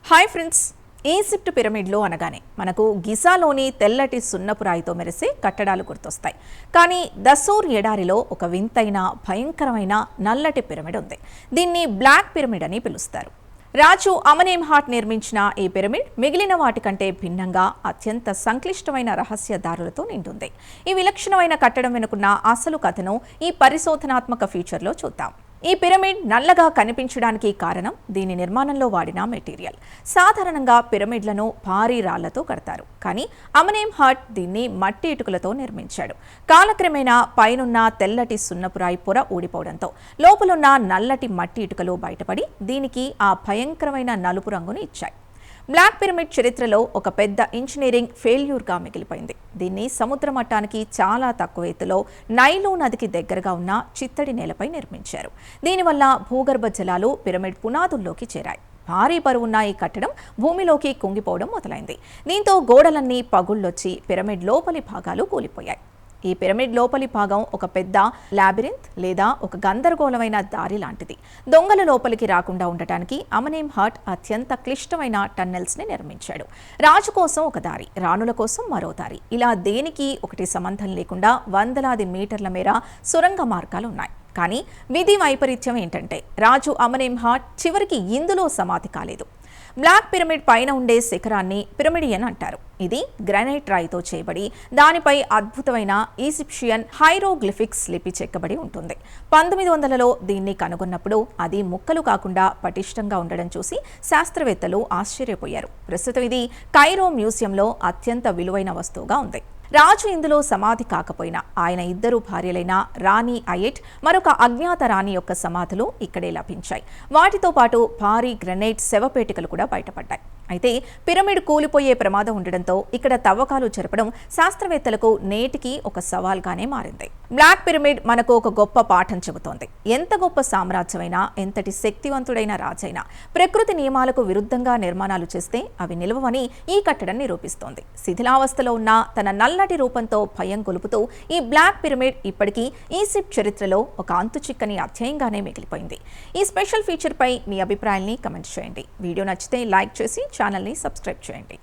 Hi friends, Egypt పిరమిడ్లు అనగానే మనకు గిజాలోని తెల్లటి సున్నపు రాయితో మెరిసే కట్టడాలు గుర్తొస్తాయి. కానీ దసూర్ ఎడారిలో ఒక వింతైన భయంకరమైన నల్లటి పిరమిడ్ ఉంది. దీన్ని బ్లాక్ పిరమిడ్ అని పిలుస్తారు. రాజు అమనేమ్హాట్ నిర్మించిన ఈ పిరమిడ్ మిగిలిన వాటికంటే భిన్నంగా అత్యంత సంక్లిష్టమైన రహస్యదారులతో నిండుంది. ఈ విలక్షణమైన కట్టడం వెనుకున్న అసలు కథను ఈ పరిశోధనాత్మక ఫీచర్లో చూద్దాం. ఈ పిరమిడ్ నల్లగా కనిపించడానికి కారణం దీని నిర్మాణంలో వాడిన మెటీరియల్. సాధారణంగా పిరమిడ్లను భారీ రాళ్లతో కడతారు, కానీ అమనేమ్హాట్ దీన్ని మట్టి ఇటుకలతో నిర్మించాడు. కాలక్రమేణా పైనున్న తెల్లటి సున్నపురాయి పొర ఊడిపోవడంతో లోపలున్న నల్లటి మట్టి ఇటుకలు బయటపడి దీనికి ఆ భయంకరమైన నలుపు రంగును ఇచ్చాయి. బ్లాక్ పిరమిడ్ చరిత్రలో ఒక పెద్ద ఇంజనీరింగ్ ఫెయిల్యూర్గా మిగిలిపోయింది. దీన్ని సముద్ర మట్టానికి చాలా తక్కువ ఎత్తులో నైలు నదికి దగ్గరగా ఉన్న చిత్తడి నేలపై నిర్మించారు. దీనివల్ల భూగర్భ జలాలు పిరమిడ్ పునాదుల్లోకి చేరాయి. భారీ బరువున్న ఈ కట్టడం భూమిలోకి కుంగిపోవడం మొదలైంది. దీంతో గోడలన్నీ పగుళ్లొచ్చి పిరమిడ్ లోపలి భాగాలు కూలిపోయాయి. ఈ పిరమిడ్ లోపలి భాగం ఒక పెద్ద లాబిరింత్ లేదా ఒక గందరగోళమైన దారి లాంటిది. దొంగల లోపలికి రాకుండా ఉండటానికి అమనేమ్హాట్ అత్యంత క్లిష్టమైన టన్నెల్స్ని నిర్మించాడు. రాజు కోసం ఒక దారి, రాణుల కోసం మరో దారి, ఇలా దేనికి ఒకటి సంబంధం లేకుండా వందలాది మీటర్ల మేర సొరంగ మార్గాలు ఉన్నాయి. కానీ విధి వైపరీత్యం ఏంటంటే రాజు అమనేమ్హాట్ చివరికి ఇందులో సమాధి కాలేదు. బ్లాక్ పిరమిడ్ పైన ఉండే శిఖరాన్ని పిరమిడియన్ అంటారు. ఇది గ్రానైట్ రాయితో చేయబడి దానిపై అద్భుతమైన ఈజిప్షియన్ హైరోగ్లిఫిక్స్ లిపి చెక్కబడి ఉంటుంది. 1900లో దీన్ని కనుగొన్నప్పుడు అది ముక్కలు కాకుండా పటిష్టంగా ఉండడం చూసి శాస్త్రవేత్తలు ఆశ్చర్యపోయారు. ప్రస్తుతం ఇది కైరో మ్యూజియంలో అత్యంత విలువైన వస్తువుగా ఉంది. రాజు ఇందులో సమాధి కాకపోయినా ఆయన ఇద్దరు భార్యలైన రాణి అయెట్, మరొక అజ్ఞాత రాణి యొక్క సమాధులు ఇక్కడే లభించాయి. వాటితో పాటు భారీ గ్రెనైట్ శవపేటికలు కూడా బయటపడ్డాయి. అయితే పిరమిడ్ కూలిపోయే ప్రమాదం ఉండడంతో ఇక్కడ తవ్వకాలు జరపడం శాస్త్రవేత్తలకు నేటికి ఒక సవాల్గానే మారింది. బ్లాక్ పిరమిడ్ మనకు ఒక గొప్ప పాఠం చెబుతోంది. ఎంత గొప్ప సామ్రాజ్యమైనా, ఎంతటి శక్తివంతుడైన రాజైనా ప్రకృతి నియమాలకు విరుద్ధంగా నిర్మాణాలు చేస్తే అవి నిలవని ఈ కట్టడం నిరూపిస్తోంది. శిథిలావస్థలో ఉన్న తన నల్లటి రూపంతో భయం గొలుపుతూ ఈ బ్లాక్ పిరమిడ్ ఇప్పటికీ ఈజిప్ట్ చరిత్రలో ఒక అంతుచిక్కని అధ్యాయంగానే మిగిలిపోయింది. ఈ స్పెషల్ ఫీచర్ పై మీ అభిప్రాయాన్ని కమెంట్ చేయండి. వీడియో నచ్చితే లైక్ చేసి ఛానల్ని సబ్స్క్రైబ్ చేయండి.